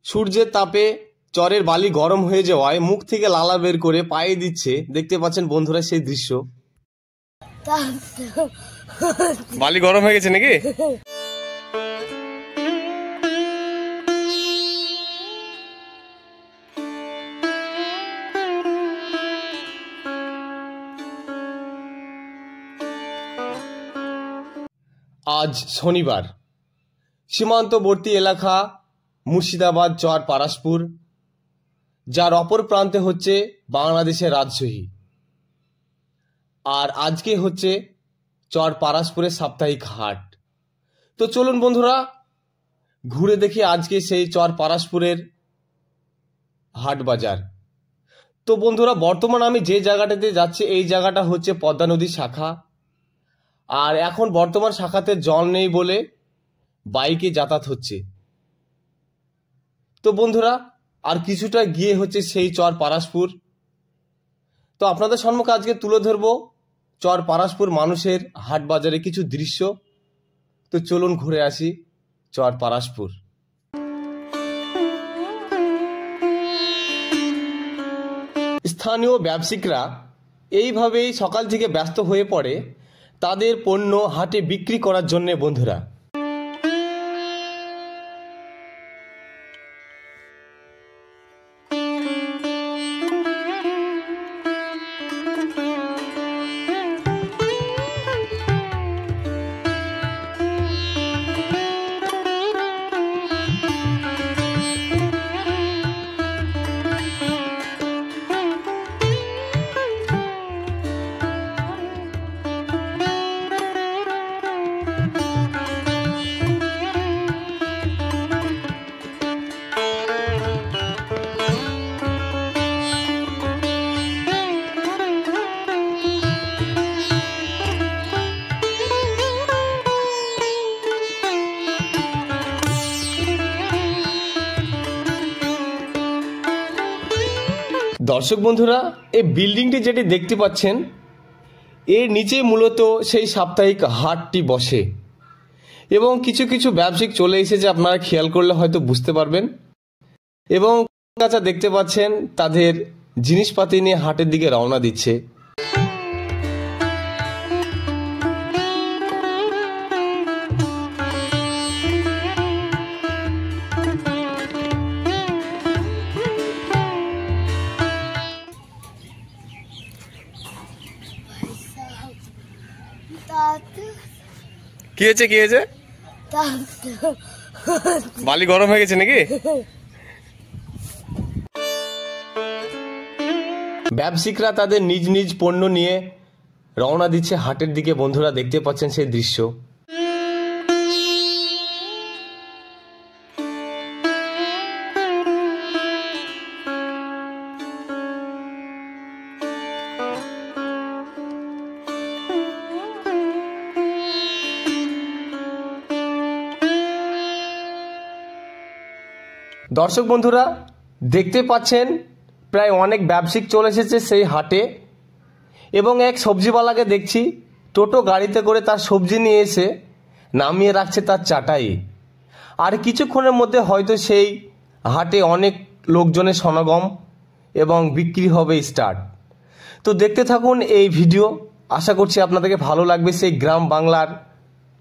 সূর্যের তাপে চরের বালি গরম হয়ে যাওয়ায় মুখ থেকে লালা বের করে পায়ে দিচ্ছে। দেখতে পাচ্ছেন বন্ধুরা সেই দৃশ্য। বালি গরম হয়ে গেছে নাকি? আজ শনিবার সীমান্তবর্তী এলাকা মুর্শিদাবাদ চর পারাসপুর, যার অপর প্রান্তে হচ্ছে বাংলাদেশের রাজশাহী, আর আজকে হচ্ছে চর পারাসপুরের সাপ্তাহিক হাট। তো চলুন বন্ধুরা ঘুরে দেখি আজকে সেই চর পারাসপুরের হাট বাজার। তো বন্ধুরা বর্তমান আমি যে জায়গাটাতে যাচ্ছি এই জায়গাটা হচ্ছে পদ্মা নদীর শাখা, আর এখন বর্তমান শাখাতে জল নেই বলে বাইকে যাতায়াত হচ্ছে। তো বন্ধুরা আর কিছুটা গিয়ে হচ্ছে সেই চর পারাসপুর। তো আপনাদের সম্মুখে আজকে তুলে ধরবো চর পারাসপুর মানুষের হাট বাজারে কিছু দৃশ্য। তো চলুন ঘুরে আসি চর পারাসপুর। স্থানীয় ব্যবসায়িকরা এইভাবেই সকাল থেকে ব্যস্ত হয়ে পড়ে তাদের পণ্য হাটে বিক্রি করার জন্য বন্ধুরা। দর্শক বন্ধুরা এই বিল্ডিংটি যেটি দেখতে পাচ্ছেন এর নিচে মূলত সেই সাপ্তাহিক হাটটি বসে, এবং কিছু কিছু ব্যবসায়িক চলে এসেছে, আপনারা খেয়াল করলে হয়তো বুঝতে পারবেন। এবং কাছে দেখতে পাচ্ছেন তাদের জিনিসপাতি নিয়ে হাটের দিকে রওনা দিচ্ছে। কি হয়েছে কি হয়েছে? বালি গরম হয়ে গেছে নাকি? ব্যবসায়িকরা তাদের নিজ নিজ পণ্য নিয়ে রওনা দিচ্ছে হাটের দিকে। বন্ধুরা দেখতে পাচ্ছেন সেই দৃশ্য। দর্শক বন্ধুরা দেখতে পাচ্ছেন প্রায় অনেক ব্যবসায়িক চলে এসেছে সেই হাটে, এবং এক সবজিওয়ালাকে দেখছি টোটো গাড়িতে করে তার সবজি নিয়ে এসে নামিয়ে রাখছে তার চাটাই। আর কিছুক্ষণের মধ্যে হয়তো সেই হাটে অনেক লোকজনের সমাগম এবং বিক্রি হবে স্টার্ট। তো দেখতে থাকুন এই ভিডিও, আশা করছি আপনাদেরকে ভালো লাগবে সেই গ্রাম বাংলার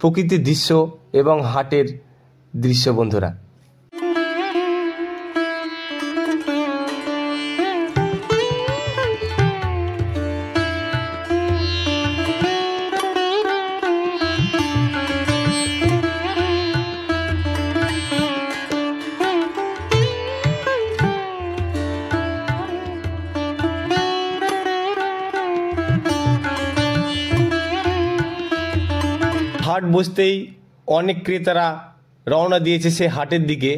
প্রকৃতির দৃশ্য এবং হাটের দৃশ্য বন্ধুরা। হাট বসতেই অনেক ক্রেতারা রওনা দিয়েছে সে হাটের দিকে।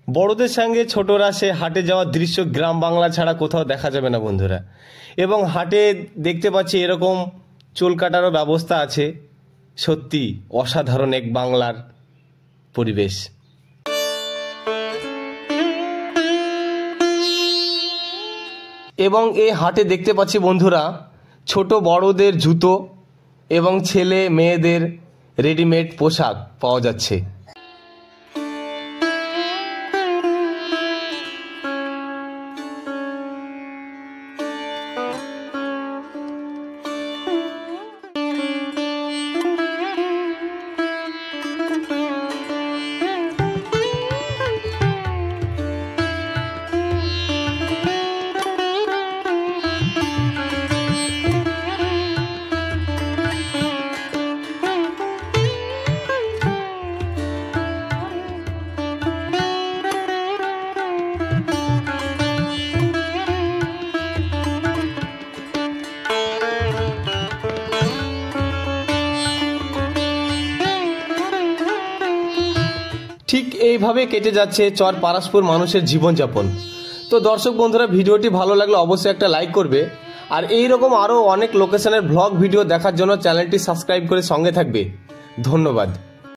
বড়দের সঙ্গে ছোটরা সে হাটে যাওয়ার দৃশ্য গ্রাম বাংলা ছাড়া কোথাও দেখা যাবে না বন্ধুরা। এবং হাটে দেখতে পাচ্ছি এরকম চুল কাটারও ব্যবস্থা আছে। সত্যি অসাধারণ এক বাংলার পরিবেশ। এবং এই হাটে দেখতে পাচ্ছি বন্ধুরা ছোট বড়দের জুতো এবং ছেলে মেয়েদের রেডিমেড পোশাক পাওয়া যাচ্ছে। ঠিক এইভাবে কেটে যাচ্ছে চর পারাসপুর মানুষের জীবনযাপন। তো দর্শক বন্ধুরা, ভিডিওটি ভালো লাগলে অবশ্যই একটা লাইক করবে, আর এই রকম আরও অনেক লোকেশনের ব্লগ ভিডিও দেখার জন্য চ্যানেলটি সাবস্ক্রাইব করে সঙ্গে থাকবে। ধন্যবাদ।